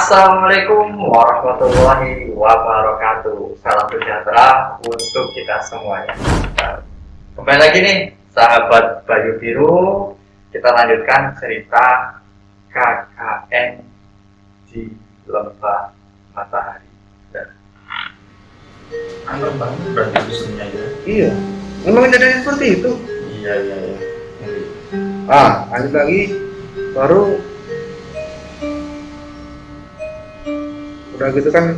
Assalamualaikum warahmatullahi wabarakatuh. Salam sejahtera untuk kita semuanya. Kembali lagi nih, sahabat Bayu Biru. Kita lanjutkan cerita KKN di Lembah Matahari. Anggap banget berarti dusunnya ya. Iya, memang jadinya seperti itu. Iya. Lanjut lagi, baru udah gitu kan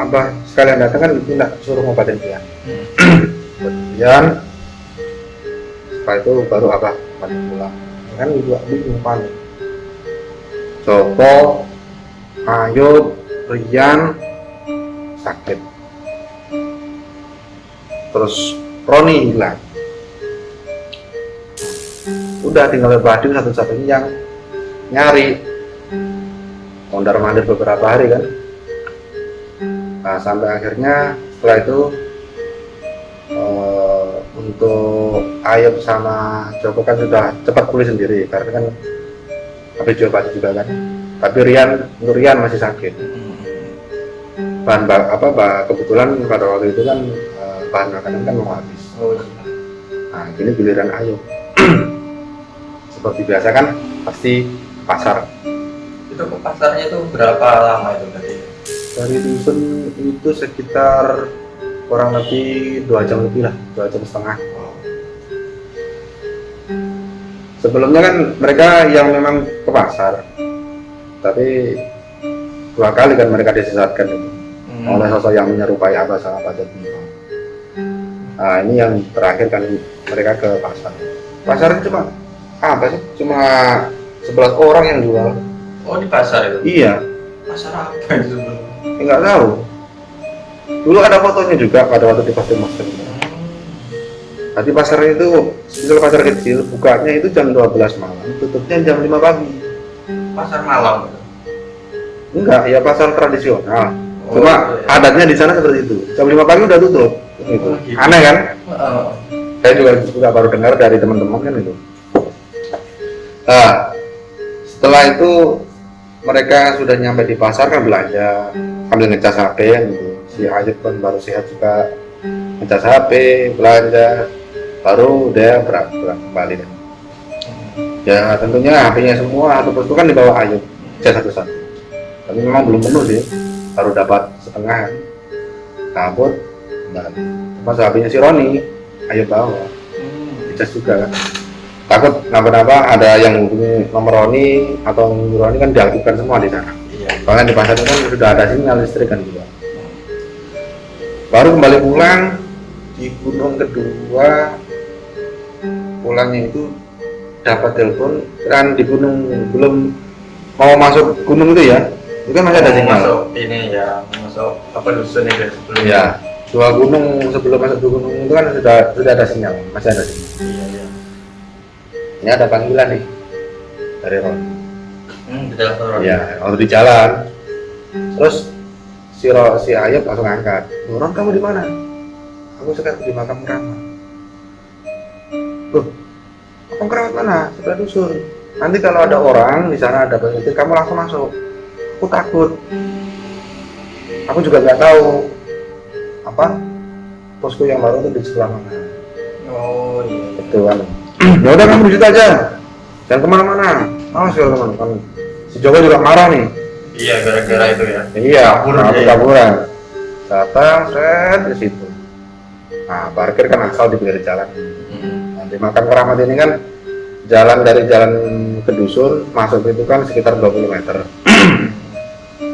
abah sekalian datang kan minta suruh ngobatin dia. Kemudian setelah itu baru abah balik pulang. Kan ibu bingung panik. Joko, Ayub, Rian sakit. Terus Roni hilang. Udah tinggal Badu satu-satunya yang nyari. Mondar-mandir beberapa hari kan. Nah, sampai akhirnya setelah itu untuk Ayub sama Joko kan sudah cepat pulih sendiri karena kan habis diobati juga kan. Tapi Rian masih sakit. Kebetulan pada waktu itu kan bahan makanan kan mau habis. Nah, ini giliran Ayub. Seperti biasa kan pasti pasar. Itu ke pasarnya itu berapa lama itu tadi? Dari dusun itu sekitar kurang lebih 2 jam lebih lah, 2 jam setengah. Sebelumnya kan mereka yang memang ke pasar, tapi 2 kali kan mereka disesatkan oleh sosok yang menyerupai Abah sama Pak Jati. Nah, ini yang terakhir kan mereka ke pasar. Pasar itu cuma apa sih? Cuma 11 orang yang jual. Oh, di pasar itu? Iya. Pasar apa itu sebelumnya? Enggak tahu. Dulu ada fotonya juga pada waktu di pasar Master. Tadi pasar itu sebetulnya pasar kecil, bukanya itu jam 12 malam, tutupnya jam 5 pagi. Pasar malam itu? Enggak, ya pasar tradisional. Oh, Cuma iya. adatnya di sana seperti itu. Jam 5 pagi udah tutup. Gitu. Gitu. Aneh kan? Oh. Saya juga baru dengar dari teman-teman kan itu. Nah, setelah itu mereka sudah nyampe di pasar kan belanja sambil ngecas HP gitu. Si Ayub kan baru sehat juga ngecas HP, belanja, baru dia berangkat kembali kan. Ya tentunya HP-nya semua satu persatu kan dibawa Ayub, satu-satu. Tapi memang belum penuh sih, baru dapat setengah. Kabut kembali. Mas HP-nya si Roni, Ayub bawa, dicas juga kan. Takut kenapa-napa ada yang hubungi nomor Roni atau Roni kan diaktifkan semua di sana. Iya. Soalnya di pasar itu kan sudah ada sinyal listrik kan juga. Baru kembali pulang di gunung kedua, pulangnya itu dapat telepon kan di gunung belum mau masuk gunung itu ya, itu kan masih ada sinyal. Masuk ini ya, masuk apa dusun itu sebelumnya? Ya, 2 gunung sebelum masuk ke gunung itu kan sudah ada sinyal, masih ada sinyal. Iya. Ini ada panggilan nih dari Ron. Di telepon. Ya, waktu di jalan. Terus si Ayub langsung angkat. Ron, kamu di mana? Aku sekarang di makam keramat. Loh, makam keramat mana? Sebelah dusun. Nanti kalau ada orang di sana ada penyakit, kamu langsung masuk. Aku takut. Aku juga nggak tahu apa posko yang baru itu di sebelah mana. Oh iya. Betul kan? Ya udah kamu di situ aja, jangan kemana-mana. Awas ya teman-teman. Si Joko juga marah nih. Iya, gara-gara itu ya. Iya, Kabur. kaburan. Datang, set di situ. Nah, parkir kan asal di pinggir jalan. Nah, di makam keramat ini kan jalan dari jalan ke dusun masuk itu kan sekitar 20 meter.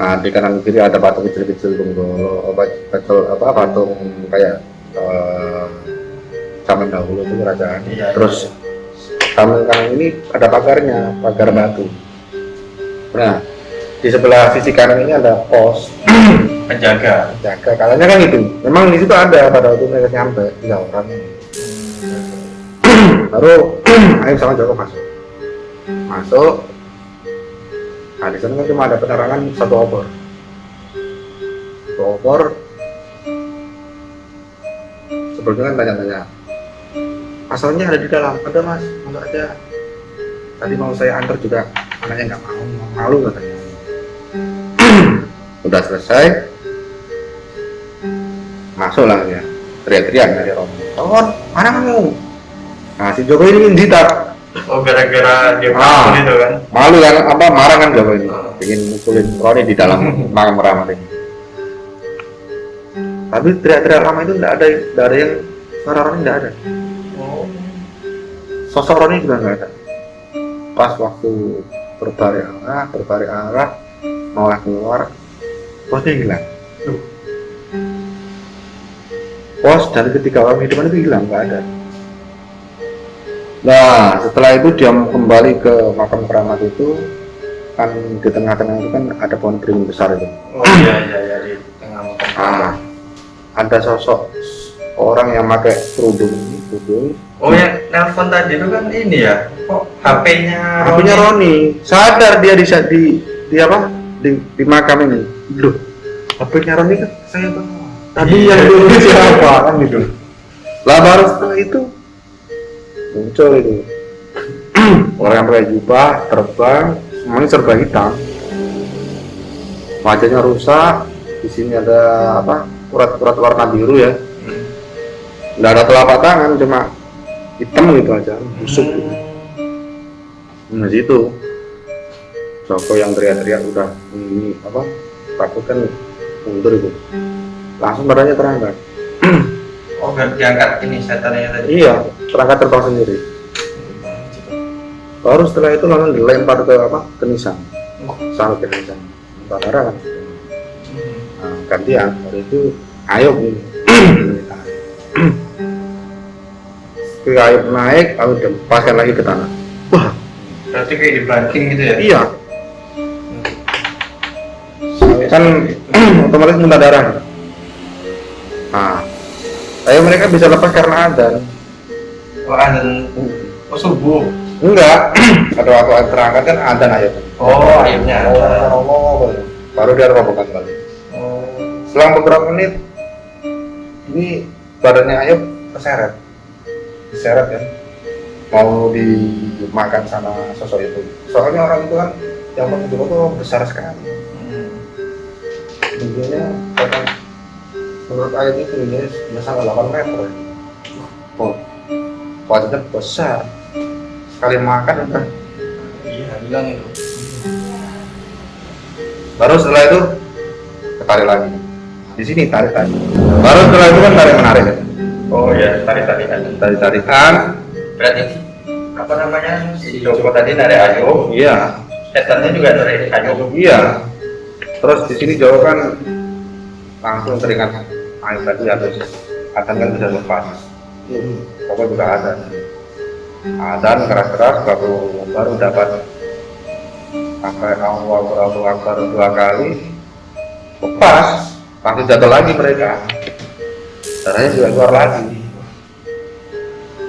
Nah, di kanan kiri ada batu kecil-kecil bunggolo, patung kayak zaman dahulu itu kerajaan. Iya, Terus kanan ini ada pagar batu. Nah, di sebelah sisi kanan ini ada pos penjaga. katanya kan itu. Memang di situ ada pada waktu mereka nyampe 3 orang. Baru Ayub sama Joko masuk. Nah, di sana kan cuma ada penerangan 1 obor. Sebelumnya kan tanya-tanya, asalnya ada di dalam. Ada mas, masuk aja. Tadi mau saya antar juga, anaknya nggak mau, malu katanya. Udah selesai, masuklah dia teriak-teriak dari Romi. Kawan, mana kamu? Nah si Joko ini ingin jitak. Oh, gara-gara dia Ah. pukul itu kan. Malu kan, apa marah kan Joko ini, ingin mukulin Roni di dalam makam keramat ini. Tapi teriak-teriak lama itu tidak ada yang suara Roni tidak ada. Oh. Sosok Roni juga nggak ada. Pas waktu berbalik arah, mau keluar, posnya hilang. Pos dan ketiga orang hidupan itu hilang, nggak ada. Nah, setelah itu dia kembali ke makam keramat itu, kan di tengah-tengah itu kan ada pohon beringin besar itu. Oh iya di tengah makam. Ada sosok orang yang pakai kerudung. Oh yang nelpon tadi itu kan ini ya, kok HP-nya HP-nya Roni. Sadar dia di apa? Di makam ini. Loh, HP-nya Roni kan saya tahu. Tadi yang dulu siapa kan gitu. Lah baru setelah itu muncul itu orang yang pakai jubah terbang, semuanya serba hitam, wajahnya rusak. Di sini ada apa? Urat-urat warna biru ya. Nggak ada telapak tangan, cuma hitam gitu aja, busuk gitu. Nah situ Joko yang teriak-teriak udah ini apa? Takut kan mundur itu. Langsung badannya terangkat. Oh, nggak diangkat ini setannya tadi. Iya, terangkat terbang sendiri. Baru setelah itu langsung dilempar ke apa? Ke nisan. Sampai ke nisan. Darah kan. Nah, gantian. Baru itu Ayub ini. Ayub naik, lalu dilepaskan lagi ke tanah. Wah, Berarti kayak dibanting gitu ya? iya. Kan otomatis muntah darah. Nah, Ayub mereka bisa lepas karena adzan. Oh, dan subuh. Enggak, ada waktu ayat terangkat kan adzan Ayub. Oh, akhirnya. Baru dia robohkan balik. Oh. Selang beberapa menit, ini badannya Ayub terseret, diseret kan, mau dimakan sama sosok itu. Soalnya orang itu kan yang dulu tuh besar sekali. Tingginya, bahkan menurut Ayub itu tingginya bisa sampai 8 meter. Oh, wajahnya besar. Sekali makan udah. Iya, bilang itu. Baru setelah itu ketarik lagi. Di sini tarik tadi. Baru setelah itu kan tarik menarik. Oh iya, tarik-tarikan. Tarik-tarikan. Berarti apa namanya? Si Joko tadi dari Ayub, Iya. setannya juga dari Ayub. Iya. Terus di sini Jawa kan langsung teringat air tadi harus akan kan bisa lepas. Pokoknya juga ada. Adan keras-keras baru dapat sampai Allahu Akbar 2 kali. Lepas, langsung jatuh lagi mereka. Darahnya juga keluar lagi.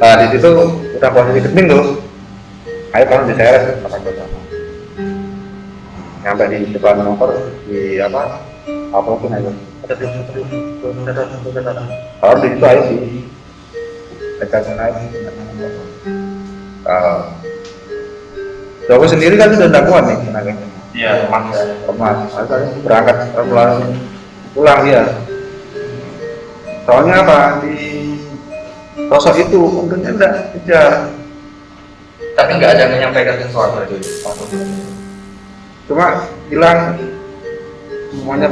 Nah di situ udah posisi genting tuh. Ayo kalau diseret pakai bersama. Nyampe di depan motor di apa pun ayo. Kalau di situ ayo di tekan naik. Joko sendiri kan sudah tidak kuat nih tenaganya. Iya, Lemas. Akhirnya berangkat pulang dia. Soalnya apa di sosok itu untungnya enggak kejar. tapi nggak ada yang menyampaikan sesuatu itu. Cuma bilang semuanya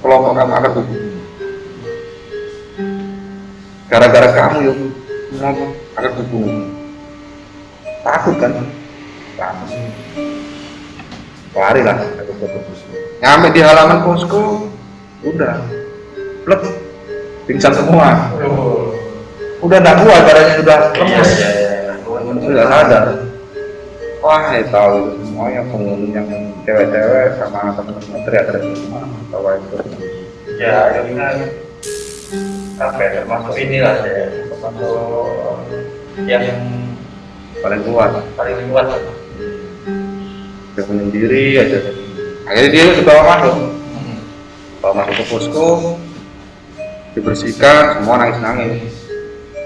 kelompok kamu akan tubuh. Gara-gara kamu yuk ngomong akan tubuh. Takut kan? Takut. Lari lah aku ke posko. Nyampe di halaman posko, udah plek pingsan semua. Udah nggak kuat, badannya sudah lemes. Sudah sadar. Wah, tahu itu semuanya pengunjung yang cewek-cewek sama teman-teman teriak-teriak semua bahwa itu. Ya, ini kan apa ya, termasuk inilah ya, termasuk yang Paling kuat. paling kuat. Dia menyendiri aja. Akhirnya dia dibawa masuk. Bawa masuk ke posko, dibersihkan, semua nangis-nangis.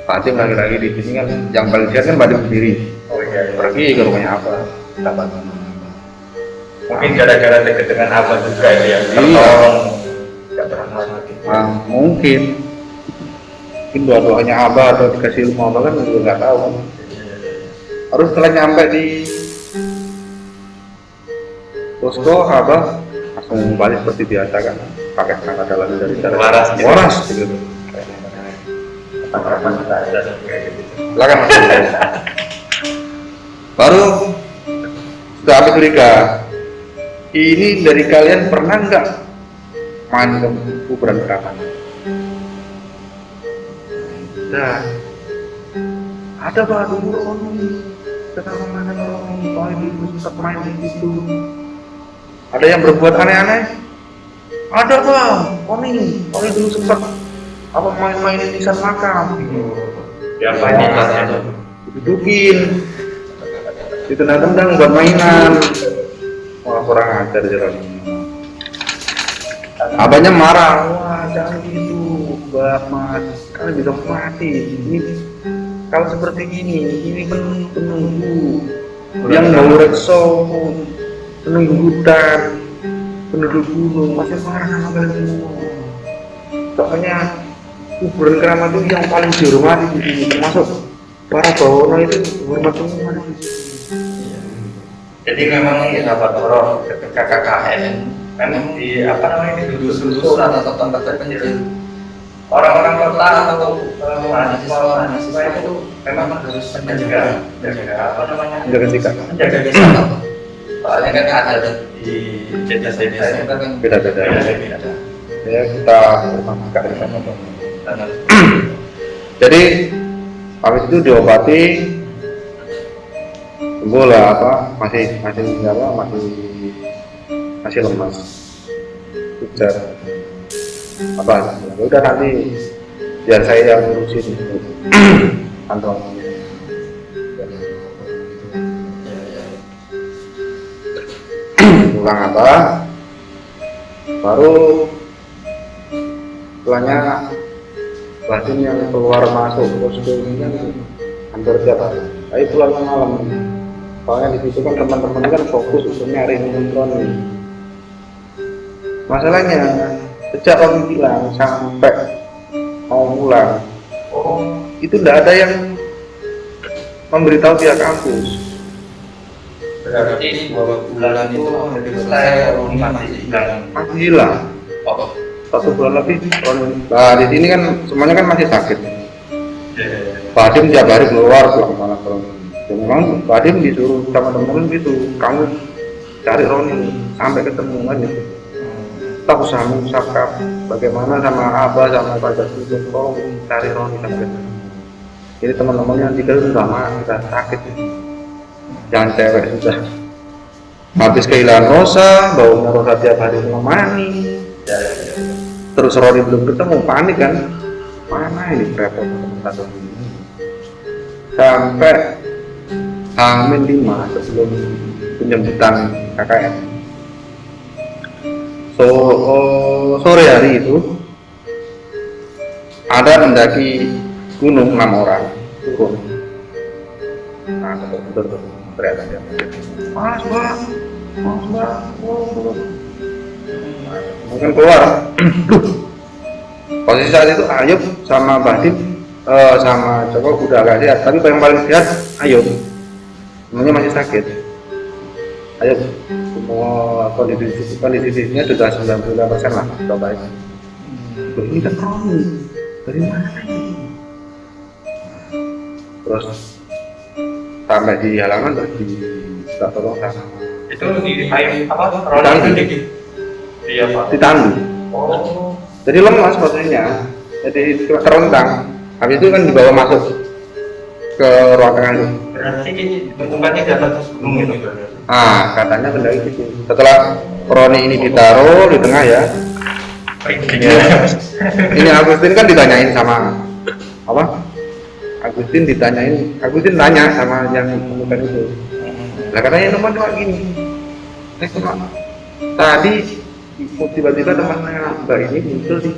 Fatim lagi-lagi di sini kan yang paling sehat kan Fatim sendiri. Oh iya, Pergi ke rumahnya apa? Dapat. Mungkin gara-gara dekat dengan abah juga itu yang Iya. tertolong. Nggak pernah mati. Mungkin doa-doanya abah atau dikasih ilmu abah kan juga nggak tahu. Harus setelah nyampe di posko abah langsung balik seperti biasa kan, pakai kata dalam dari cara Waras gitu. waras gitu. Harapan kita ada kayak gitu. Silakan Mas. Baru sudah habis curiga. Ini dari kalian pernah nggak main ke kuburan keramat? Nah, ada pak dulu kita mana orang dulu sempat main di situ. Ada yang berbuat aneh-aneh? Ada bang, Oni dulu sempat apa main-main di nisan makam. Ya apa ini kelasnya? Didudukin, ditendang-tendang buat mainan. Wah kurang ajar jalan. Abahnya marah, wah jangan gitu, Mas, kalian bisa mati. Ini kalau seperti ini penunggu yang mau rekso, penunggu hutan, penduduk gunung masih marah sama kalian semua. Soalnya kuburan keramat itu yang paling dihormati di sini, termasuk para bawono itu hormat semua di sini. Jadi memang ini sahabat horor ketika KKN kan di apa namanya di dusun-dusun atau tempat terpencil orang-orang kota atau mahasiswa itu memang harus menjaga apa namanya Jaga sikap, menjaga desa. Soalnya kan ada di desa-desa itu kan beda-beda. beda-beda. Ya kita hormati dari sana. Dan Jadi habis itu diobati, sembuh lah apa masih lemas, ujar apa? Ya udah nanti biar saya yang ngurusin kantong. Pulang apa? Baru setelahnya Batin yang keluar masuk posko ini kan hampir tiap hari. Ayo pulang malam. Soalnya di situ kan teman-teman kan fokus untuk nyari Roni. Masalahnya sejak Roni bilang sampai mau pulang, itu tidak ada yang memberitahu pihak kampus. berarti 2 bulan itu hampir selesai Roni masih hilang. Masih hilang. Oh, 1 bulan lebih Roni. Nah di sini kan semuanya kan masih sakit. iya. Badim tiap hari keluar pulang malam Roni. Memang Badim disuruh sama temen gitu, kamu cari Roni sampai ketemu kan gitu. Kita usaha mengusahakan bagaimana sama Abah sama Pak Jatuh tolong cari Roni sampai ketemu. Jadi teman-temannya yang tiga sudah mati, sudah sakit. Jangan cewek sudah. Habis kehilangan Rosa, baunya Rosa tiap hari menemani. Terus Roni belum ketemu, panik kan? Mana ini repot teman-teman ini. Sampai Hamin 5 sebelum penjemputan KKN. Sore hari itu ada mendaki gunung 6 orang turun. Nah, betul ternyata dia. Mas bang, mungkin keluar. Posisi saat itu Ayub sama Badim sama Joko udah agak sehat, tapi yang paling sehat Ayub. Semuanya masih sakit. Ayo, semua kondisinya sudah 95% lah, sudah baik. Ini kan Roni, dari mana ini? Terus sampai di halaman terus kita tolong sama. Itu di ayam apa? Ditandu. Iya pak. Ditandu. Oh. Jadi lemas posisinya, jadi terentang. Habis itu kan dibawa masuk ke ruang tengah itu. Berarti tempatnya di atas gunung itu. Ah, katanya pendaki gitu. Setelah Roni ini ditaruh di tengah ya. Ini Agustin kan ditanyain sama apa? Agustin tanya sama yang menemukan itu. Nah katanya teman cuma gini. Tadi tiba-tiba temannya Mbak ini muncul di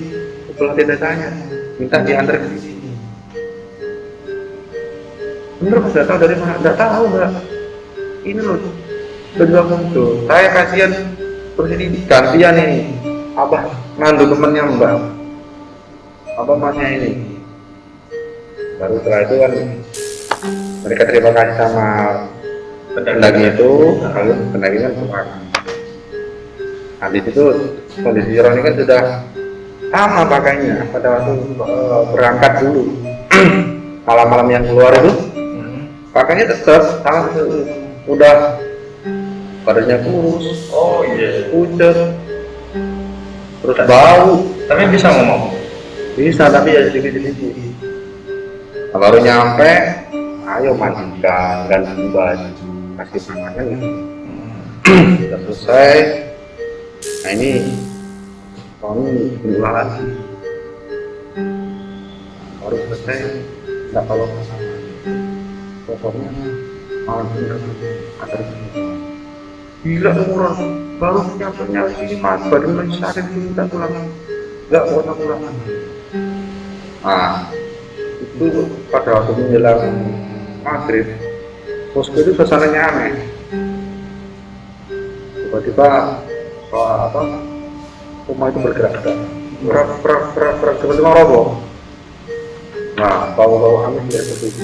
sebelah tenda saya, minta diantar ke sini. Bener mas, nggak tahu dari mana, nggak tahu Mbak. Ini loh tiba-tiba muncul. Saya kasihan, terus ini gantian nih apa mandu temennya mbak apa masnya ini. Baru setelah itu kan mereka terima kasih sama pendaki itu, lalu pendaki kan pulang. Nah di situ kondisi Roni kan sudah sama pakainya pada waktu berangkat dulu. Malam-malam yang keluar itu pakainya tetap sama, udah badannya kurus, Oh iya. pucet, terus bau. Tapi bisa ngomong. Bisa tapi ya sedikit-sedikit. Nah, baru nyampe, ayo mandikan, ganti baju, kasih makan gitu. Sudah selesai. Nah ini Roni kedua lagi. Baru selesai, nggak kalau pokoknya malam ini ada gila umuran baru nyampe sini mas badan masih sakit minta pulang nggak mau pulang. Nah itu pada waktu menjelang maghrib posko itu suasananya aneh. Tiba-tiba apa rumah itu bergerak-gerak berak tiba-tiba roboh. Nah bau-bau amis dari situ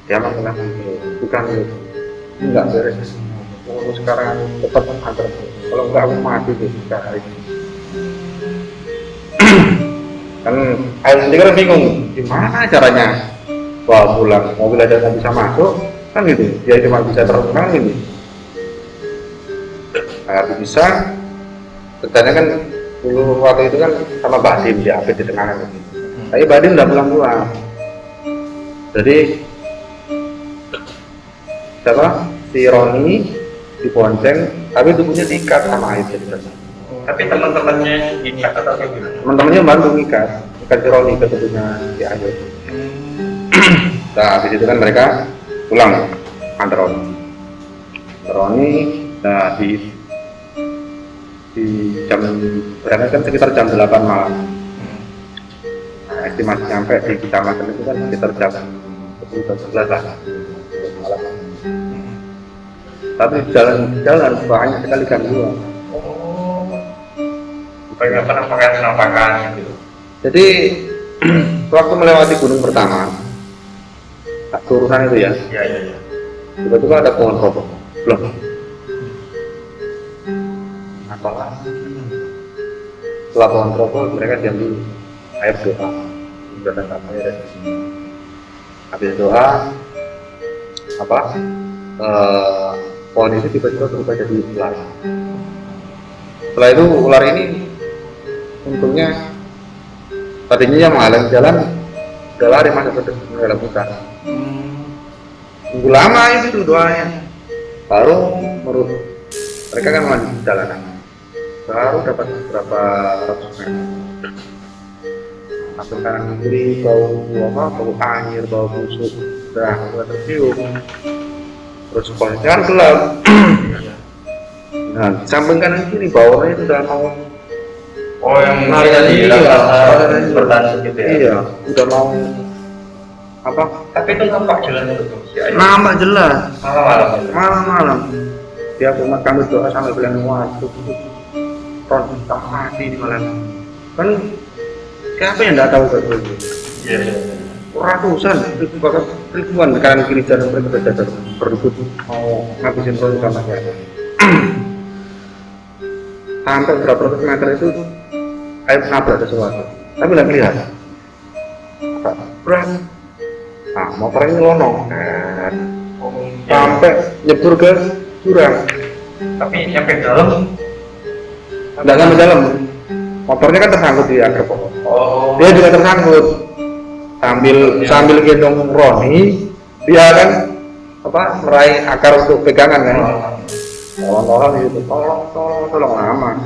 dia makan bukan enggak beres. Oh, sekarang tetap antar kalau enggak aku mati di sekarang ini. Kan air sendiri kan bingung gimana caranya bawa pulang, mobil aja nggak bisa masuk kan gitu, dia cuma bisa terbang gitu. Nah, bisa ternyata kan dulu waktu itu kan sama Badim dia di tengah gitu. Tapi Badim udah pulang jadi siapa si Roni dibonceng tapi tubuhnya diikat sama Aib. Tapi teman-temannya ikat atau gimana? Teman-temannya bantu ikat si Roni ke tubuhnya si Aib. Nah habis itu kan mereka pulang antar Roni. Nah di jam berangkat kan sekitar jam 8 malam. Nah, estimasi nyampe di kecamatan itu kan sekitar jam 11 lah malam. Tapi jalan banyak sekali gangguan. Oh, banyak penampakan gitu. Jadi waktu melewati gunung pertama, tak turunan itu ya, Iya. tiba-tiba ada pohon rokok. Belum. Apalah. Setelah pohon rokok mereka diam dulu. Air doa. Sudah datang air dari sini. Habis doa, apa? Pohon itu tiba-tiba berubah jadi ular. Setelah itu ular ini untungnya tadinya yang menghalang jalan udah lari masuk ke dalam hutan. Tunggu lama itu doanya baru menurut mereka kan masih di jalanan baru dapat beberapa ratus meter langsung kanan kiri bau air bau busuk udah tercium. Terus pohonnya gelap. Nah, samping kanan kiri bawahnya itu udah mau yang lari tadi iya, bertanding gitu ya. Iya, udah mau apa? Tapi itu nampak jalan itu. Nampak jelas. Malam-malam. Dia umat kami doa sampai bilang waduh, Ron tak mati di malam. Kan siapa yang tidak tahu itu? Iya. Ratusan, ribuan kanan kiri jalan mereka berjajar berebut mau ngabisin Ron sama saya. Sampai berapa ratus meter itu air nabrak sesuatu, tapi nggak kelihatan. Berat. Nah, motornya nyelonong, sampai nyebur ke jurang. Tapi nyampe dalam. Nggak sampai dalam. Motornya kan tersangkut di akar pohon. Oh. Dia juga tersangkut. Sambil gendong Roni, dia kan apa meraih akar untuk pegangan kan. Tolong gitu, tolong lama.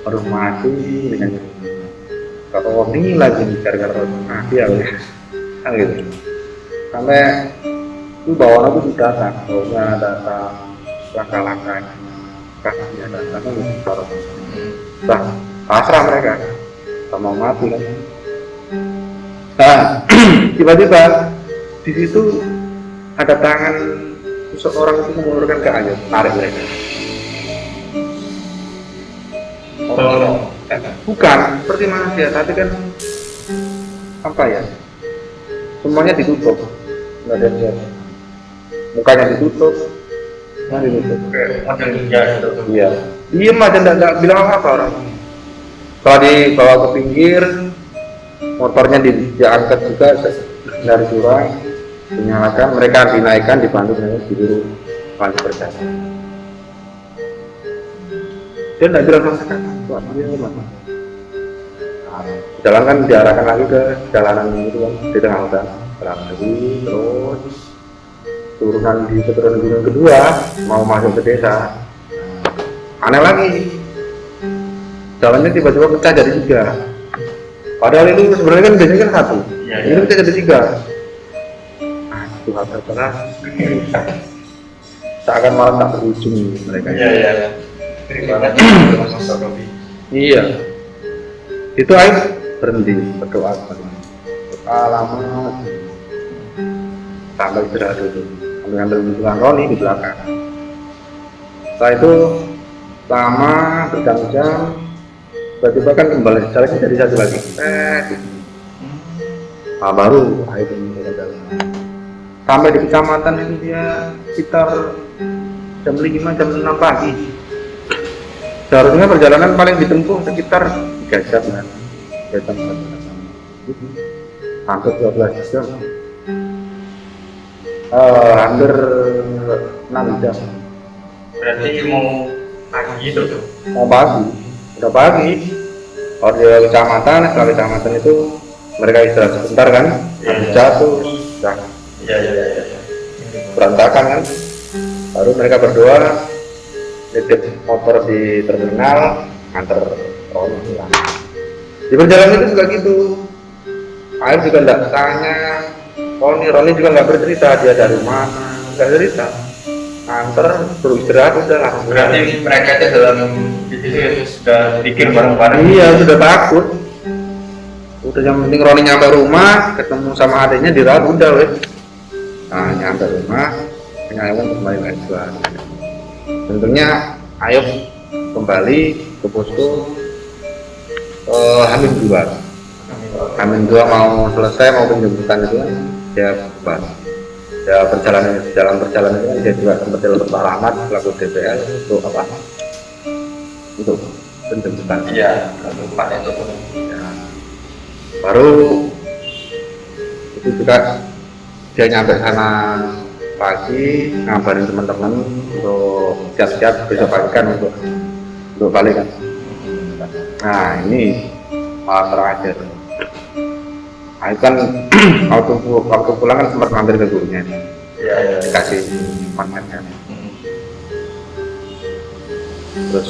Baru mati dengan kata Roni lagi gara-gara mati ya kan gitu. Sampai itu bawaan aku sudah datang, bawanya datang langkah-langkah kakinya datang kan gitu taruh. Nah, pasrah mereka, tak mau mati kan. Nah, tiba-tiba di situ ada tangan seseorang itu mengulurkan ke Ayub, tarik mereka. Bukan seperti manusia, tapi kan apa ya? Semuanya ditutup, nggak ada yang lihat. Mukanya ditutup, nggak ditutup. Model ninja gitu. Iya, diem aja nggak bilang apa orang. Setelah dibawa ke pinggir, motornya diangkat juga dari jurang, dinyalakan, mereka dinaikkan, dibantu diburu lanjut berjalan. Dia nggak bilang sama sekali, wah dia mana? Jalan kan diarahkan lagi ke jalanan itu kan di tengah hutan, jalan lagi terus turunan di keturunan gunung kedua mau masuk ke desa. Aneh lagi, jalannya tiba-tiba pecah jadi 3. Padahal itu sebenarnya kan biasanya kan 1. Iya, Ini iya. pecah jadi 3. Tuhan terkenal. Seakan malah tak berujung mereka. Iya, iya. Keringat Mas Robi. Iya. Itu Aib berhenti berdoa lama sampai istirahat dulu. Ambil bulan Roni di belakang. Setelah itu lama berjam-jam, tiba-tiba kan kembali jalannya jadi satu lagi. Nah, baru Aib mulai jalan. Sampai di kecamatan ini dia sekitar jam 5 jam 6 pagi. Seharusnya perjalanan paling ditempuh sekitar 3 jam kan. 3 jam hampir 12 jam. Hampir 6 jam. Berarti mau pagi itu. Mau pagi, udah pagi. Kalau di kecamatan, setelah kecamatan itu mereka istirahat sebentar kan, habis jatuh, udah Iya, iya, iya. berantakan kan. Baru mereka berdoa, nitip motor di terminal, antar Roni pulang. Di perjalanan itu juga gitu. Aib juga enggak tanya, Roni juga nggak bercerita dia dari mana, nggak cerita. Antar beristirahat udah langsung. Berarti mereka itu dalam itu sudah pikir bareng-bareng. Iya, sudah takut. Udah yang penting Roni nyampe rumah, ketemu sama adiknya dirawat udah weh. Nah, nyampe rumah, penyayang kembali lagi jualan. Tentunya Ayub kembali ke posko Hamin 2. Hamin 2 mau selesai mau penjemputan itu kan dia kembali. Ya perjalanan itu kan dia juga sempat telepon Pak Rahmat selaku DPR untuk apa? Untuk penjemputan. Iya, tempat itu. Ya. Baru itu juga dia nyampe sana pagi ngabarin teman-teman untuk siap-siap besok pagi kan untuk balik kan. Nah ini malam terakhir. Nah, itu kan waktu pulang kan sempat mampir ke gurunya nih. Iya, iya. Dikasih makan. Terus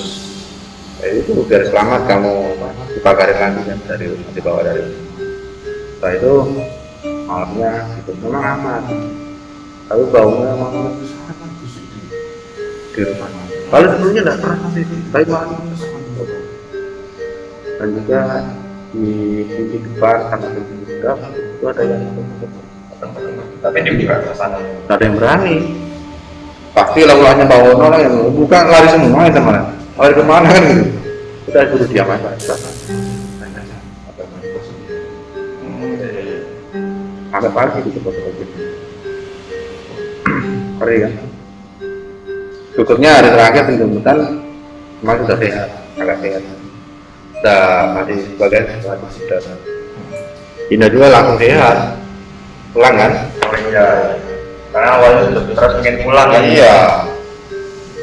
itu biar selamat kamu dibakarin lagi kan dari dibawa dari. Setelah itu malamnya itu memang aman. Tapi baunya memang di rumah. Lalu sebelumnya tidak pernah sih, baik malam. Dan juga di pintu depan sama pintu belakang itu ada yang Tapi dibuka ke sana. nggak ada yang berani. Pasti lawannya bawa orang yang buka lari semua ya teman. Lari kemana kan gitu? Kita suruh diam aja. Sampai pagi di tempat itu. Ngeri kan? Syukurnya hari terakhir penjemputan memang sudah sehat, agak sehat. Sudah masih sebagian sudah. Indah juga langsung sehat, pulang kan? Oh iya. Karena awalnya terus ingin pulang kan. Iya.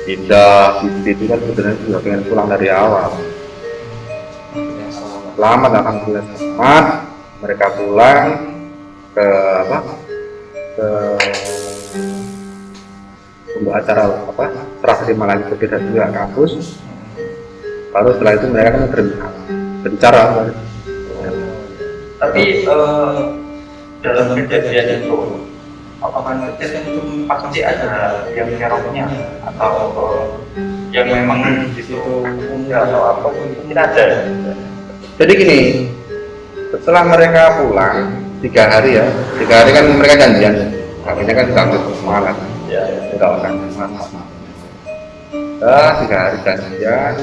Indah, itu kan sebenarnya juga pengen pulang dari awal. Selamat alhamdulillah selamat. Mereka pulang ke apa? Ke untuk acara apa? Serah terima lagi ke desa juga kampus. Baru setelah itu mereka kan berbicara. Tapi dalam kejadian itu apakah kejadian itu pasti ada yang nyeroknya atau yang memang di situ enggak atau apa mungkin ada. Jadi gini, setelah mereka pulang 3 hari ya, 3 hari kan mereka janjian, akhirnya kan sampai malam. Ya. Enggak akan sama. 3 hari gantian.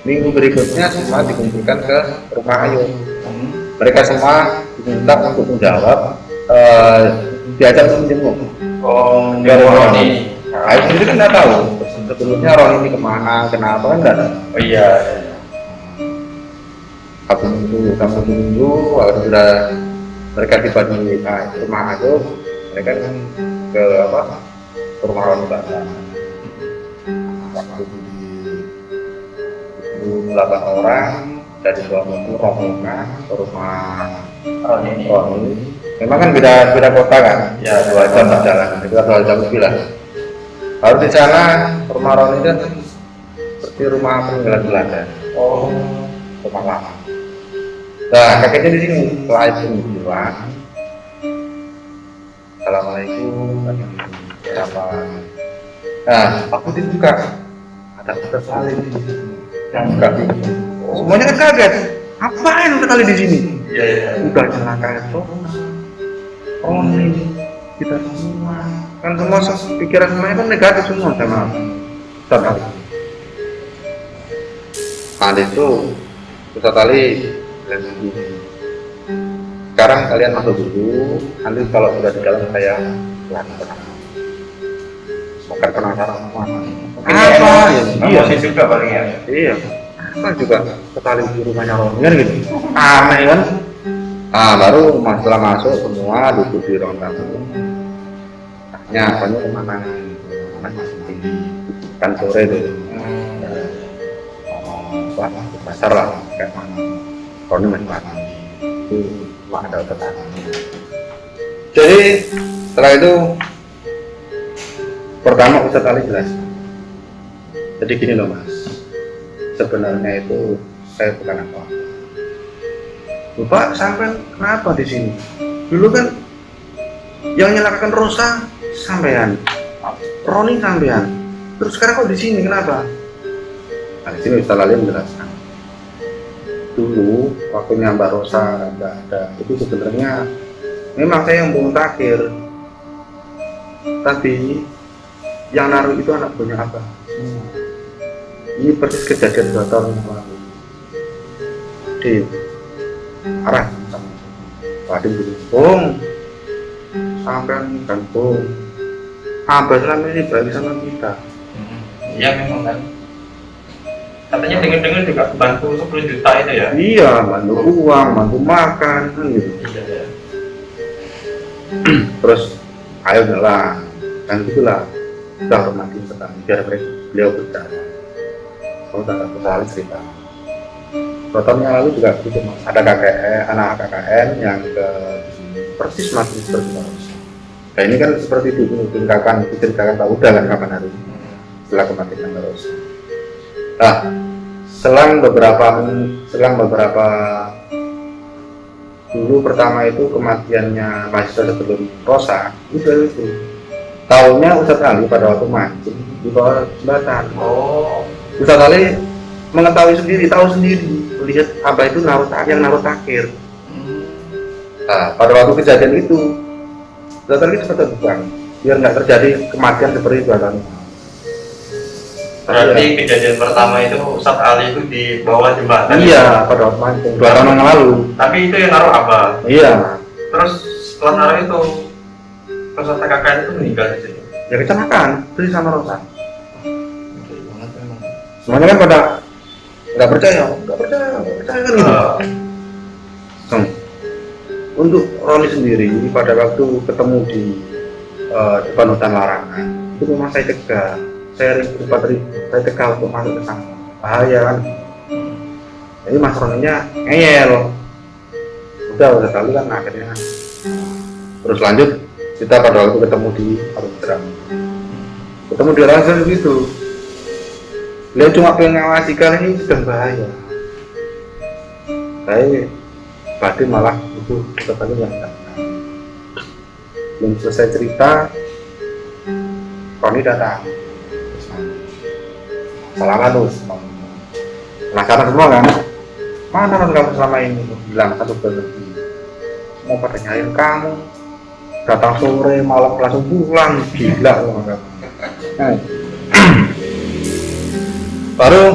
Minggu berikutnya semua dikumpulkan ke rumah Ayu. Mereka semua diminta untuk menjawab, diajak untuk menjenguk. Oh, Ke rumah ini. Ayu sendiri kan nggak tahu sebelumnya Ron ini kemana, kenapa kan nggak tahu. Oh iya. Satu minggu, waktu sudah mereka tiba di rumah Ayu, mereka kan ke ke rumah Ron Bata. Waktu itu 8 orang dari suamiku rombongan ke rumah Oh ini. Roni. Memang kan beda kota kan? Ya, 2 jam perjalanan. Kita 2 jam lebih lah. Lalu di sana rumah Roni kan seperti rumah peninggalan Belanda. Oh. Rumah lama. Nah, kakeknya di sini. Setelah itu bilang, Assalamualaikum, apa? Nah, aku dibuka. Ada Ustaz Ali di sini. Yang buka. Semuanya kan kaget. Ngapain Ustaz Ali di sini? Iya iya. Udah celaka itu. Roni, kita semua. Kan semua pikiran semuanya kan negatif semua sama Ustaz Ali. Nah, itu Ustaz Ali bilang begini, sekarang kalian masuk dulu, nanti kalau sudah di dalam saya lanjutkan. Bukan penasaran semua. Apa? Iya, Masih juga paling ya. iya. Kan juga sekali di rumahnya Roni kan gitu. Aneh kan? Ah, baru setelah masuk semua duduk di ruang tamu. Tanya, apanya kemana? Kan sore tuh. Wah, pasar lah, kayak mana? Roni masih mati. Itu cuma ada tetangga. Jadi setelah itu pertama Ustaz Ali jelas. Jadi gini loh Mas, sebenarnya itu saya bukan apa. Bapak sampai kenapa di sini? Dulu kan yang nyelakakan Rosa sampean, Roni sampean. Terus sekarang kok di sini kenapa? Nah, di sini Ustaz Ali menjelaskan. Dulu waktunya Mbak Rosa nggak ada, itu sebenarnya memang saya yang belum takir, tapi yang naruh itu anak buahnya Abah. Ini persis kejadian 2 tahun yang lalu di arah Wadim Bung sampai kan Bung Abah selama ini baik sama kita. Iya memang kan. Katanya dengar-dengar juga bantu 10 juta itu ya. Iya, bantu uang, bantu makan kan gitu. Iya ya. Terus ayo lah, dan gitulah kita hormati petani biar beliau berbicara. Kalau tak ada cerita. 2 tahun yang lalu juga begitu Mas. Ada KKN, anak KKN yang ke persis masih seperti itu. Nah ini kan seperti diceritakan Pak Uda kan kapan hari setelah kematian terus. Nah, selang beberapa dulu pertama itu kematiannya mahasiswa sebelum Rosa itu tahunya Ustaz Ali pada waktu mancing di bawah jembatan. Oh. Ustaz Ali mengetahui sendiri, tahu sendiri, lihat Abah itu naruh takir. Nah, pada waktu kejadian itu Ustaz Ali sempat terbuka biar nggak terjadi kematian seperti itu kan. Berarti kejadian pertama itu Ustaz Ali itu di bawah jembatan. Iya, pada waktu mancing 2 tahun yang lalu. Tapi itu yang naruh Abah. Iya. Terus setelah naruh itu peserta KKN itu meninggal di situ. Ya kecelakaan, itu sama Rosa. Semuanya kan pada nggak percaya kan gitu. Untuk Roni sendiri pada waktu ketemu di depan hutan larangan itu memang saya cegah. Saya cegah untuk masuk ke sana, bahaya kan. Jadi Mas Roninya ngeyel. Udah kali kan akhirnya. Terus lanjut kita pada waktu ketemu di Arumdram. Ketemu di Arumdram gitu. Beliau cuma pengen ngawasi kali ini sedang bahaya. Saya Badim malah itu kembali yang belum selesai cerita, Roni datang. Salaman terus, penasaran semua kan? Mana kamu selama ini? Bilang satu berhenti. Mau pada nyariin kamu. datang sore malam langsung pulang, gila loh. Nah, baru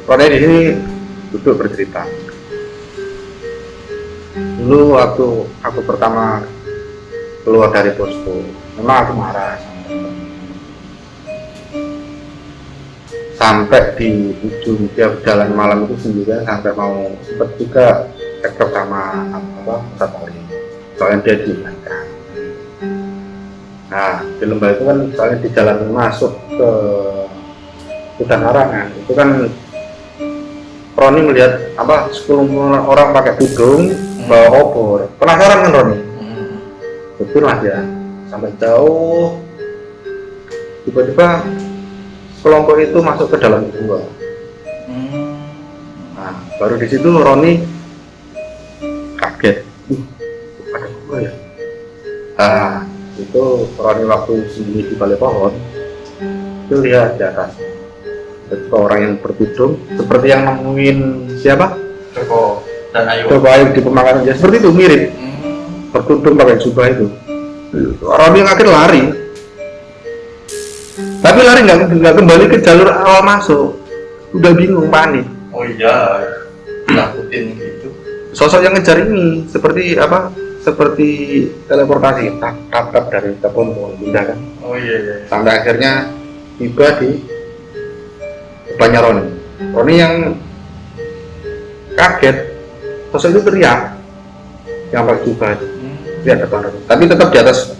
Roni di sini duduk bercerita. Dulu waktu aku pertama keluar dari posko, memang aku marah sampai di ujung tiap jalan malam itu sendirian, sampai mau sempat juga cekcok sama Satpol. Soalnya dia diingatkan. Nah di lembah itu kan soalnya di jalan masuk ke hutan larangan itu kan Roni melihat 10 orang pakai tudung bawa obor. Penasaran kan Roni? Betul lah ya, sampai jauh tiba-tiba kelompok itu masuk ke dalam gua. Nah, baru di situ Roni kaget. Ada gua ya. Nah, itu Roni waktu sembunyi di balik pohon itu lihat di atas ada orang yang bertudung seperti yang nemuin siapa? Joko dan Ayu. Joko Ayu di Pemakaran ya, seperti itu mirip. Bertudung pakai jubah itu. Roni yang akhir lari. Tapi lari nggak kembali ke jalur awal masuk, udah bingung, panik. Oh iya, nakutin gitu. Sosok yang ngejar ini seperti seperti teleportasi, tap dari telepon pindah kan. Oh iya. Sampai akhirnya tiba di depannya Roni yang kaget, sosok itu teriak yang pakai jubah itu, lihat depan Roni. Tapi tetap di atas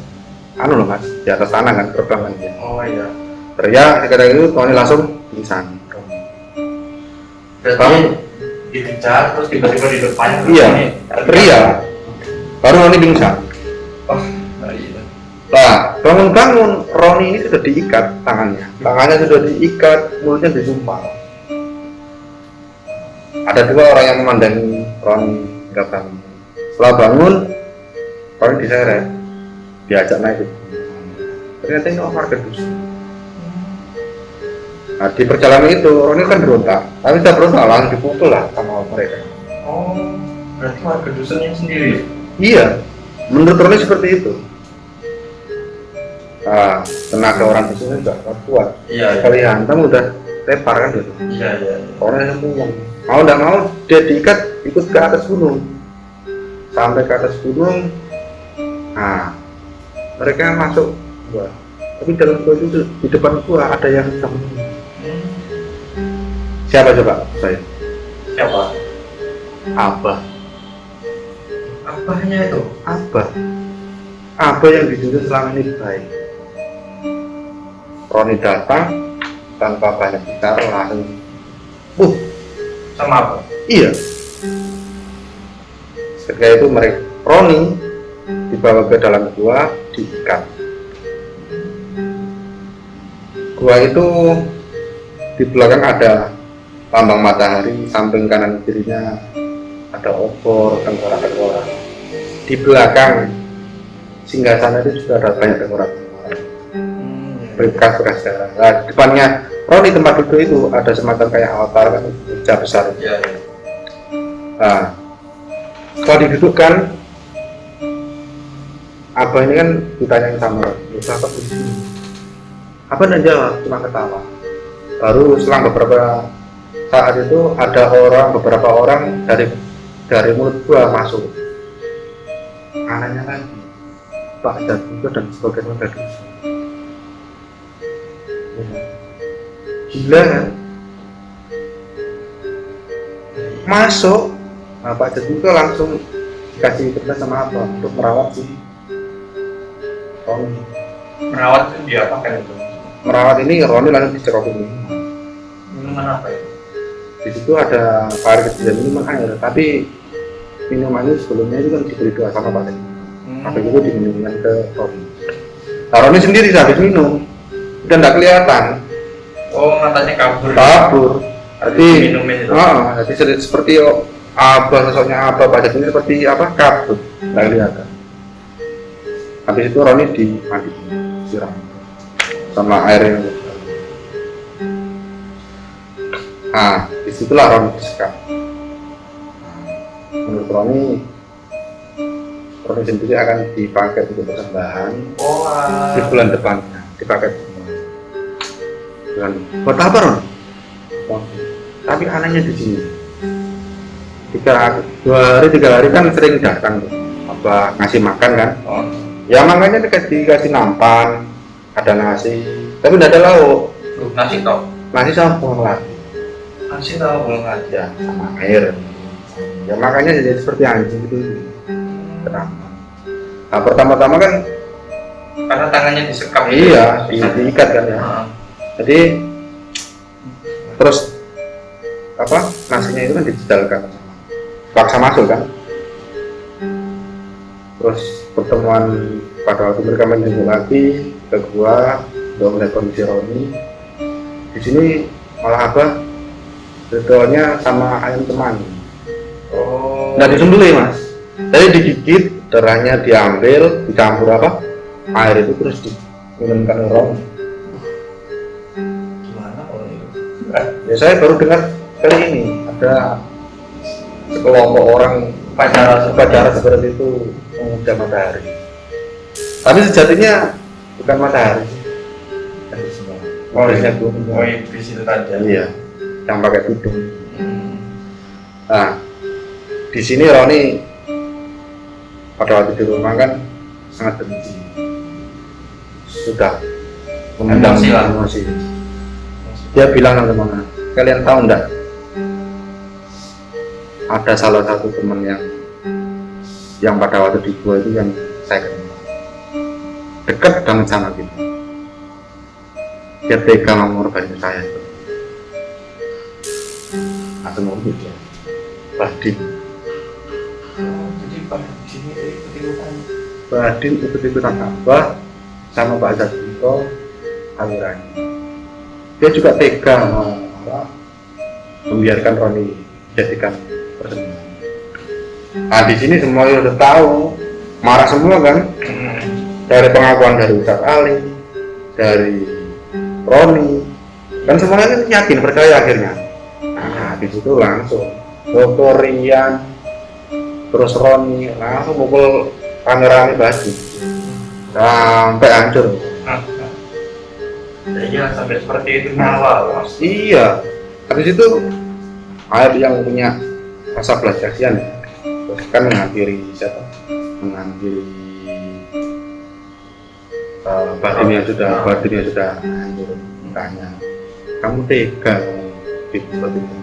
loh mas, di atas tanah kan, terbang kan dia. Oh iya. Teriak, ketika itu Roni langsung pingsan. Berarti dikejar terus tiba-tiba di depannya. Iya, teriak. Baru Roni pingsan. Wah, iya. Nah, bangun-bangun Roni ini sudah diikat tangannya sudah diikat, mulutnya disumpal. Ada 2 orang yang memandangi Roni nggak bangun. Setelah bangun, Roni diseret, diajak naik. Ternyata ini warga dusun. Nah, di perjalanan itu Roni kan berontak, tapi tidak berontak langsung dipukul lah sama mereka. Oh, berarti warga dusunnya sendiri. Iya, menurut Roni seperti itu. Nah, tenaga orang dusunnya juga kuat. Iya. Sekali hantam udah tepar kan gitu. Iya. Orang yang pulang, mau tidak mau dia diikat ikut ke atas gunung. Sampai ke atas gunung, nah mereka masuk gua. Tapi dalam gua itu di depan gua ada yang hitam. Siapa coba? Saya. Siapa? Abah. Apanya itu? Abah yang dijunjung selama ini baik. Roni datang tanpa banyak bicara langsung. Sama apa? Iya. Ketika itu Roni dibawa ke dalam gua, diikat. Gua itu di belakang ada lambang matahari, samping kanan kirinya ada obor, tengkorak-tengkorak. Di belakang singgasana itu juga ada banyak tengkorak-tengkorak, berbekas-bekas darah. Nah, depannya Roni tempat duduk itu ada semacam kayak altar kan, meja besar. Iya. Nah, setelah didudukkan, Abah ini kan ditanyain sama siapa di sini. Abah tidak jawab, cuma ketawa. Baru selang beberapa saat itu ada beberapa orang dari mulut gua masuk. Anaknya lagi Pak Jatuh dan sebagian warga dusun. Gila kan? Masuk, nah, Pak Jatuh langsung dikasih tugas sama apa untuk merawat si Roni. Merawat itu dia apa kan itu? Merawat ini Roni langsung dicerokin minuman. Minuman apa itu? Di situ ada air kecil dan minuman air, tapi minuman itu sebelumnya itu kan diberi doa sama Pak Jatuh. Habis itu diminumkan ke Roni. Nah, Roni sendiri habis minum udah nggak kelihatan. Oh, matanya kabur. Jadi minumin itu. jadi seperti Abah, sosoknya Abah Pak Jatuh ini seperti kabur, nggak kelihatan. Habis itu Roni dimandiin, siram sama air yang nah, disitulah Roni disekap. Menurut Roni sendiri akan dipakai untuk persembahan Oh, di bulan depannya, dipakai semua. Bulan buat apa Ron? Oh, tapi anehnya di sini 2 hari 3 hari kan sering datang tuh, apa ngasih makan kan? oh. Ya makanya dikasih nampan, ada nasi, tapi tidak ada lauk. Nasi toh? Nasi sama bunga lagi, Nasi tahu belum aja. ya sama air. Ya makanya jadi seperti anjing gitu. Kenapa? Nah pertama-tama kan Karena tangannya disekap. iya diikat kan ya. Heeh. Jadi terus apa nasinya itu kan dijedalkan, paksa masuk kan. Terus pertemuan pada waktu mereka menjenguk lagi ke gua untuk melihat kondisi Roni. Di sini malah apa? Ritualnya sama ayam teman. Oh. Nggak disembelih mas, jadi digigit, darahnya diambil, dicampur apa? Air itu terus diminumkan Roni. Gimana kalau itu? Ya saya baru dengar kali ini ada sekelompok orang upacara seperti itu memuja matahari. Tapi sejatinya bukan matahari. Kondisinya belum. Oh, iblis itu tadi. Iya, yang pakai tudung. Hmm. Nah, di sini Roni pada waktu di rumah kan sangat benci. Sudah Emosi lah. emosi. Dia bilang sama teman, kalian tahu enggak? Ada salah satu teman yang pada waktu di gua itu yang saya kenal dekat banget sama kita. Dia tega mengorbankan saya. Atau mau gitu. Badin. Oh, jadi pada di sini ikut-ikutan. Badin ikut-ikutan Abah sama Pak Zadito alirannya. Dia juga tega membiarkan Roni jadikan persembahan. Nah di sini semua udah tahu, marah semua kan, dari pengakuan dari Ustadz Ali, dari Roni, dan semuanya kan yakin percaya akhirnya. Nah di situ langsung Dr. Rian, terus Roni langsung mukul rame-rame Badin sampai hancur. Iya, sampai seperti itu nyawa, Mas. Iya, habis itu ayat yang punya rasa belas kasihan terus kan mengakhiri siapa? Mengakhiri Badin yang sudah hancur. Tanya, kamu tega seperti itu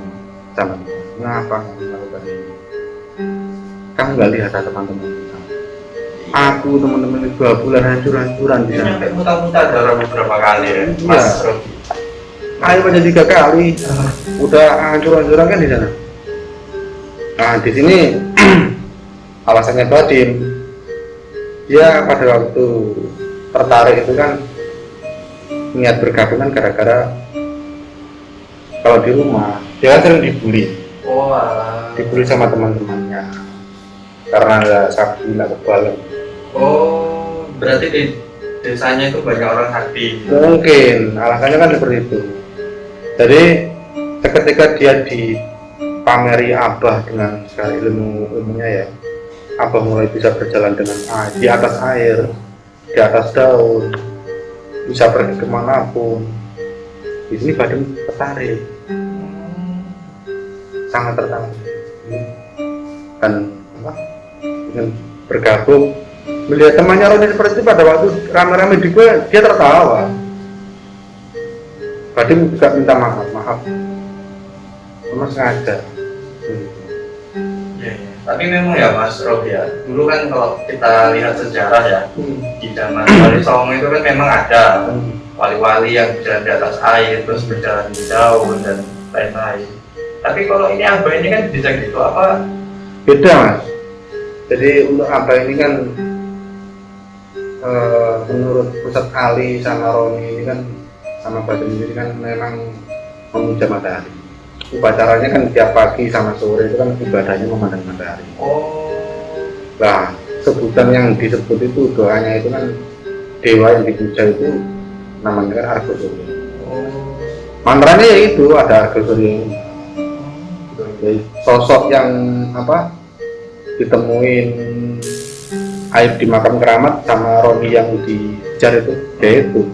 sama kita? Kenapa kamu melakukan ini? Kamu nggak lihat teman-teman kita? Aku teman-teman itu 2 bulan hancur-hancuran di sana. Sampai muntah-muntah darah beberapa kali ya, Iya. Mas Robi. Ayo aja 3 kali, udah hancur-hancuran kan di sana. Nah di sini alasannya Badin, dia pada waktu tertarik itu kan niat bergabung kan gara-gara kalau di rumah dia kan sering dibully Oh, alah. sama teman-temannya karena nggak sakti, nggak kebal. Oh, berarti di desanya itu banyak orang sakti. Mungkin alasannya kan seperti itu. Jadi ketika dia dipameri Abah dengan segala ilmunya ya, Abah mulai bisa berjalan dengan di atas air, di atas daun, bisa pergi kemanapun. Di sini Badin tertarik, sangat tertarik, dan apa? Dengan bergabung. Melihat temannya Roni seperti itu pada waktu rame-rame di gua, dia tertawa. Badin juga minta maaf, Mas sengaja. Iya, iya. Tapi memang ya Mas Robi ya, dulu kan kalau kita lihat sejarah ya, di zaman Wali Songo itu kan memang ada wali-wali yang berjalan di atas air, terus berjalan di daun dan lain-lain. Tapi kalau ini Abah ini kan bisa gitu apa? Beda Mas. Jadi untuk Abah ini kan menurut Ustadz Ali sama Roni ini kan sama Badin ini kan memang memuja matahari. Upacaranya kan tiap pagi sama sore itu kan ibadahnya memandang matahari. Oh, Nah sebutan yang disebut itu doanya itu kan dewa yang dipuja itu namanya kan Argo Surya. oh, Mantranya ya itu ada Argo Surya ini. Jadi sosok yang apa ditemuin Aib di makam keramat sama Roni yang dikejar itu, ya itu.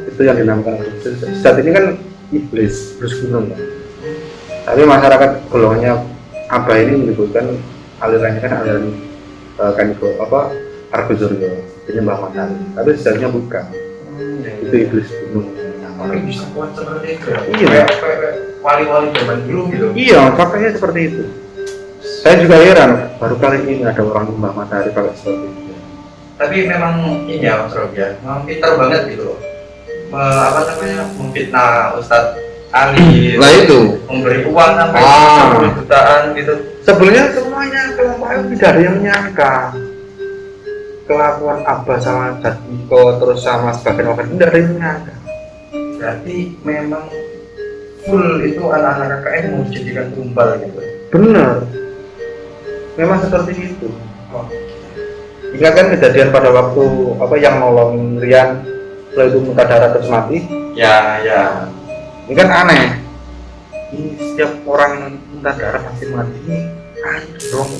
Itu yang dinamakan sejat ini kan iblis gunung kan. Tapi masyarakat golongannya Abah ini menyebutkan alirannya kan aliran Kanigo Argojoryo, penyembah matahari. Tapi sejatinya bukan. Itu iblis gunung. Tapi bisa kuat seperti itu ya? Iya. Kayak wali-wali zaman dulu gitu. Iya, faktanya seperti itu. Saya juga heran, baru kali ini ada orang menyembah matahari pakai seperti itu. Tapi memang ini ya Mas Robi ya, memang pintar banget gitu loh. Memfitnah Ustadz Ali, Nah itu. memberi uang sampai 10 jutaan gitu. Sebenarnya semuanya kelompok itu tidak ada yang menyangka kelakuan Abah sama Jatmiko terus sama sebagian orang tidak ada yang menyangka. Berarti memang full itu anak-anak KKN mau dijadikan tumbal gitu. Benar, memang seperti itu. Oh. Ingat kan kejadian pada waktu yang nolong Rian setelah itu muntah darah terus mati? Ya. Ini kan aneh. Ini setiap orang muntah darah pasti mati. Ini aneh dong,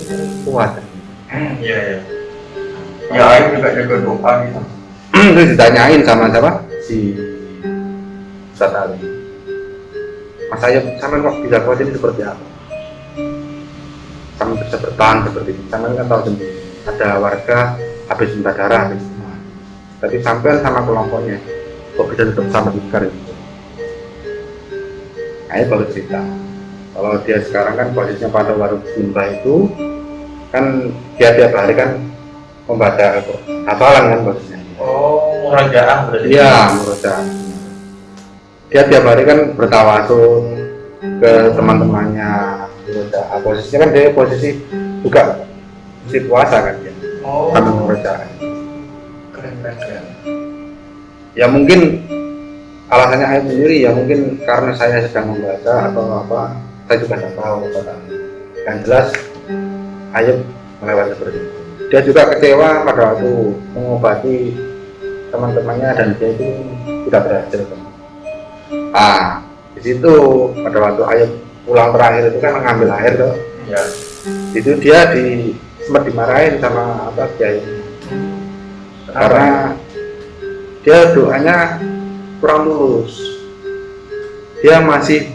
kuat. Iya. Ya, itu juga jaga doa gitu. Terus ditanyain sama siapa? Si Ustadz Ali. Mas Ayub, sampai kok bisa kuat ini seperti apa? Sampai bisa bertahan seperti ini. Sampai kan tahu sendiri. Ada warga habis muntah darah, habis semua. Tapi sampai sama kelompoknya, kok bisa tetap sama Fikar itu. Ayub baru cerita. Kalau dia sekarang kan posisinya pada warung Simba itu, kan dia tiap hari kan membaca hafalan kan posisinya. Oh, murajaah berarti. Iya, murajaah. Dia tiap hari kan bertawasul ke teman-temannya. Posisinya kan dia posisi juga masih puasa kan dia. Oh. Sambil murajaah. Keren. Ya mungkin alasannya Ayub sendiri ya mungkin karena saya sedang membaca atau apa, saya juga tidak tahu katanya. Yang jelas Ayub melewati seperti itu. Dia juga kecewa pada waktu mengobati teman-temannya dan dia itu tidak berhasil. Di situ pada waktu Ayub pulang terakhir itu kan mengambil air tuh. Iya. Itu dia sempat dimarahin sama kiai. Karena dia doanya kurang lurus. Dia masih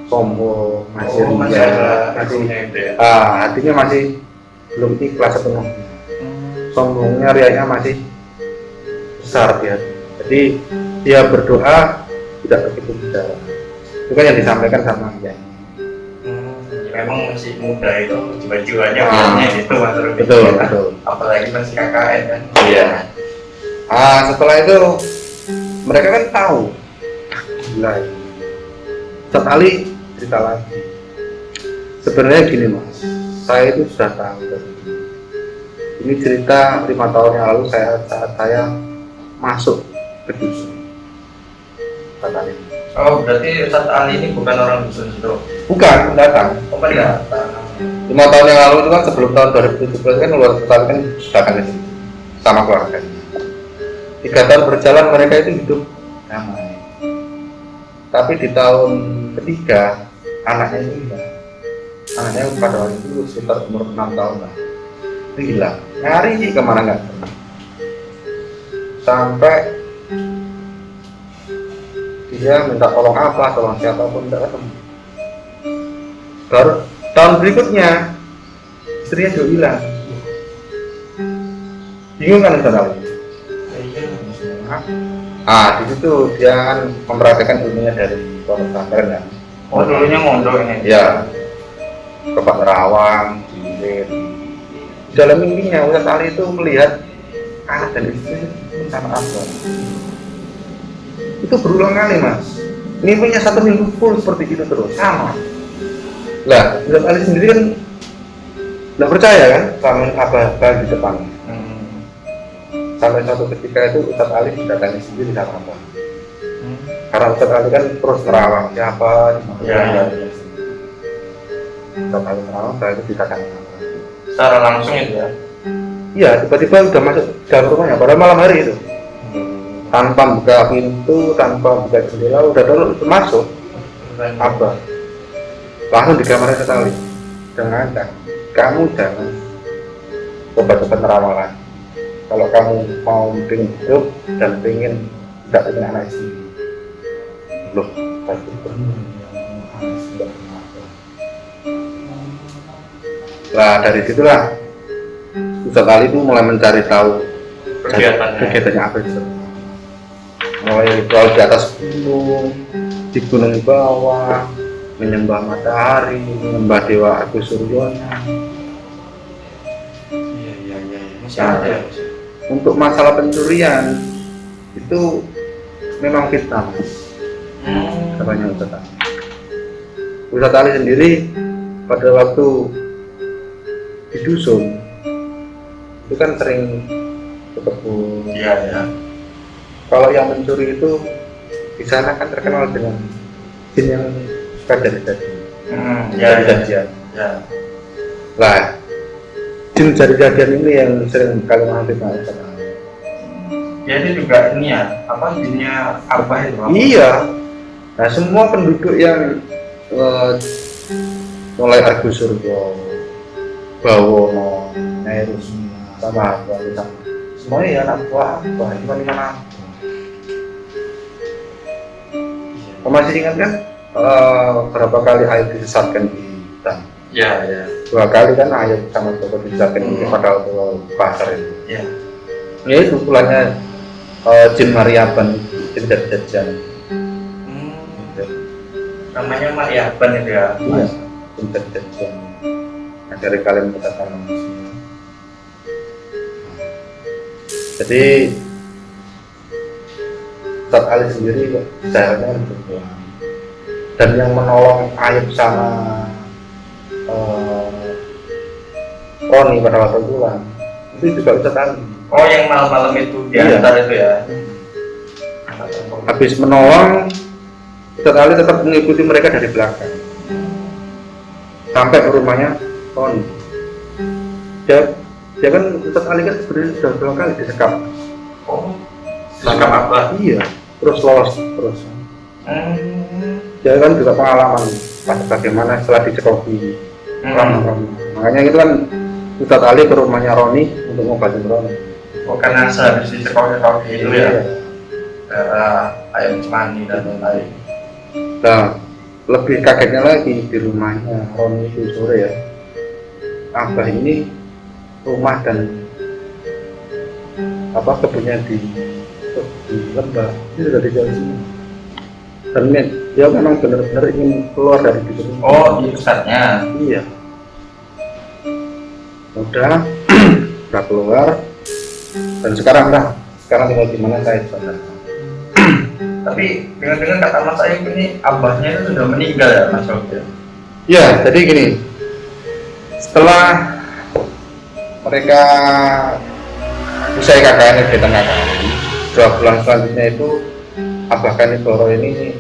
sombong, masih ria, hatinya masih belum ikhlas sepenuhnya. Sombongnya, rianya masih besar dia. Jadi dia berdoa tidak begitu besar. Itu kan yang disampaikan sama dia. Memang masih muda itu jiwa-jiwanya punya itu Mas Robi. Betul. Apalagi masih KKN kan. Iya. Setelah itu mereka kan tahu. Gila. Ustadz Ali cerita lagi. Sebenarnya gini Mas, saya itu sudah tahu. Ini cerita 5 tahun yang lalu saat saya masuk ke dusun. Ustadz Ali. Oh, berarti Ustadz Ali ini bukan orang dusun itu? Bukan, pendatang. Oh, pendatang. 5 tahun yang lalu itu kan sebelum tahun 2017 kan luar Ustadz kan datang ke sini sama keluarganya. 3 tahun berjalan mereka itu hidup damai. Tapi di tahun ketiga anaknya itu hilang. Anaknya pada waktu itu sekitar umur 6 tahun lah. Itu hilang. Nyari kemana nggak? Sampai dia minta tolong apa, tolong siapapun tidak ketemu. Baru tahun berikutnya istrinya juga hilang. Bingung kan Ustadz Ali? Di situ dia kan memperhatikan ilmunya dari pondok pesantren kan. Oh, dulunya mondok ini. Ya, ke Pak Nerawang, Cilir. Di dalam mimpinya Ustadz Ali itu melihat anak dan istri sama Abah. Itu berulang kali Mas. Mimpinya 1 minggu full seperti itu terus, sama. Lah, Ustadz Ali sendiri kan tidak percaya kan sama Abah di depan. Sampai suatu ketika itu Ustadz Ali didatangi sendiri sama Abah. Karena Ustadz Ali kan terus nerawang siapa, Ustadz Ali nerawang, setelah itu didatangi Abah. Secara langsung itu ya? Iya, tiba-tiba udah masuk dalam rumahnya, pada malam hari itu. Tanpa buka pintu, tanpa buka jendela, udah terus masuk Abah. Langsung di kamarnya Ustadz Ali. Jangan, kamu jangan obat-obat nerawalan. Kalau kamu mau pengen hidup dan pengen tidak punya anak istri, loh, tapi lah dari situlah Ustadz Ali itu mulai mencari tahu kegiatannya apa itu. Mulai kalau di atas gunung, di gunung bawah, menyembah matahari, menyembah dewa Agus Suryono. Iya. Masih ada ya. Untuk masalah pencurian itu memang fitnah, katanya Ustadz Ali. Ustadz Ali sendiri pada waktu di dusun itu kan sering ke kebun. Iya. Kalau yang mencuri itu di sana kan terkenal dengan jin yang suka jadi-jadi. Jadi-jadian. Ya. Lah, jin jadi-jadian ini yang sering kali menghafidkan Ustadz Ali. Jadi juga ini ya, apa jinnya Abah itu? Iya. Nah, semua penduduk yang mulai Agus Suryo, Bawono, Nairu sama semuanya ya anak buah Abah, cuma mana? Kamu masih ingat kan berapa kali Ayub disesatkan di hutan? Iya. 2 kali kan Ayub sama Bapak disesatkan di pada waktu pasar itu. Iya. Ya itu pulangnya jin Mariaban, jin jadi-jadian. Namanya Mariaban itu ya. Iya, jin jadi-jadian. Nah, dari kalian katakan manusia. Jadi Ustadz Ali sendiri caranya berdoa, dan yang menolong Ayub sama Roni pada waktu pulang itu juga Ustadz Ali. Oh, yang malam-malam itu di Iya. antar itu ya. Habis menolong, Ustadz Ali tetap mengikuti mereka dari belakang sampai ke rumahnya Roni. Dia kan Ustadz Ali kan sebenarnya sudah 2 kali disekap. Oh, sekap Abah. Iya, terus lolos terus. Dia kan juga pengalaman bagaimana setelah dicekoki orang-orang. Makanya itu kan Ustadz Ali ke rumahnya Roni untuk ngobatin Roni. Oh, karena sehabis dicekok-cekok itu ya. Iya. Darah ayam cemani dan lain-lain. Nah, lebih kagetnya lagi di rumahnya Roni itu sore ya. Abah ini rumah dan kebunnya di lembah ini sudah dijual semua. Dan dia memang benar-benar ingin keluar dari situ. Oh, di pusatnya. Iya. Udah keluar dan sekarang tinggal di mana saya sebenarnya. Tapi dengan kata Mas Ayub ini abahnya itu sudah meninggal ya Mas Ayub? Ya, jadi gini. Setelah mereka usai KKN kegiatan KKN 2 bulan selanjutnya itu Abah Kaniboro ini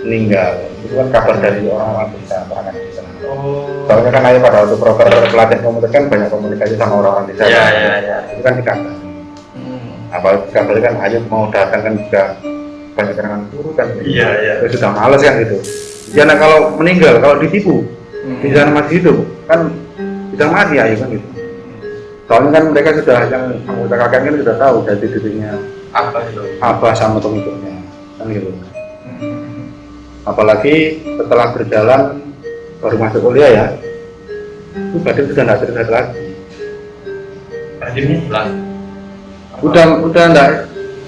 meninggal. Itu kan kabar dari orang-orang desa, orang desa. Oh. Soalnya kan Ayub pada waktu proker pelatihan komunikasi kan banyak komunikasi sama orang-orang desa. Iya. Itu kan dikabar. Apalagi kabarnya kan Ayub mau datang kan juga banyak kenangan buruk kan. Iya. Ya, sudah males kan gitu. Jangan kalau meninggal, kalau ditipu, di sana masih hidup kan bisa mati Ayub kan gitu. Soalnya kan mereka sudah yang anggota KKN kan sudah tahu dari dirinya apa sama pengikutnya kan gitu. Apalagi setelah berjalan baru masuk kuliah ya, itu badan sudah nggak terlihat lagi. Badannya hilang. Udah nggak.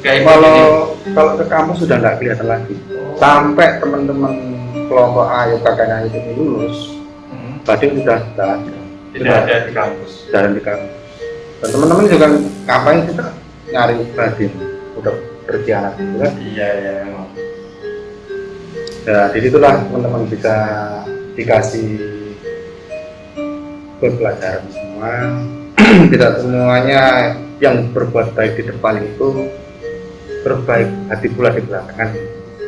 Kayak Kalau ke kampus sudah nggak kelihatan lagi. Sampai teman-teman kelompok Ayub KKN Ayub ini lulus, badan sudah nggak ada. tidak ada di kampus. Jalan di kampus. Dan teman-teman juga ngapain kita nyari Badin udah berkhianat gitu kan. Iya memang. Ya disitulah teman-teman bisa dikasih pelajaran semua. Tidak semuanya yang berbuat baik di depan itu berbaik hati pula di belakangan.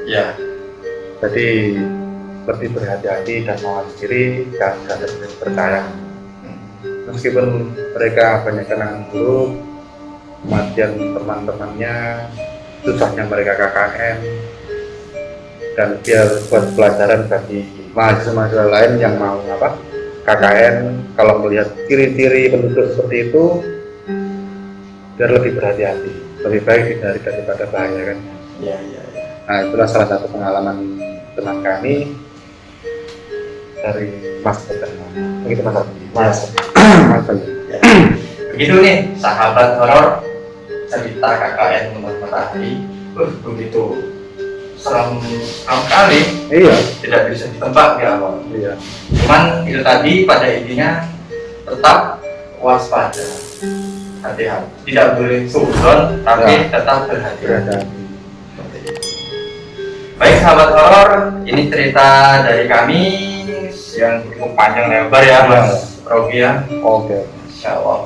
Iya. Jadi lebih berhati-hati dan mawas diri dan percaya. Meskipun mereka banyak kenangan buruk, kematian teman-temannya, susahnya mereka KKN, dan biar buat pelajaran bagi mahasiswa-mahasiswa lain yang mau KKN kalau melihat ciri-ciri penduduk seperti itu biar lebih berhati-hati, lebih baik dihindari daripada bahaya kan. Iya. Nah itulah salah satu pengalaman teman kami dari Mas Tegar. Begitu Mas. Mas. Mas. Ya. Begitu nih sahabat horor cerita KKN Gunung Matahari. Begitu serem kali, Iya. tidak bisa ditebak di awal. Iya. Cuman itu tadi pada intinya tetap waspada, hati-hati, tidak boleh suudzon tapi tetap berhati-hati. Berhati-hati. Baik sahabat horor, ini cerita dari kami yang cukup panjang lebar ya Mas Robi ya. Oke. Insya Allah.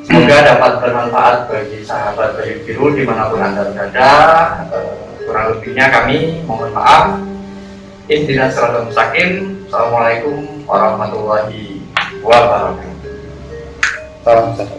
Semoga dapat bermanfaat bagi sahabat Bayu Biru dimanapun Anda berada. Kurang lebihnya kami mohon maaf. Ihdinas siratal mustaqim. Assalamualaikum warahmatullahi wabarakatuh. Salam sejahtera.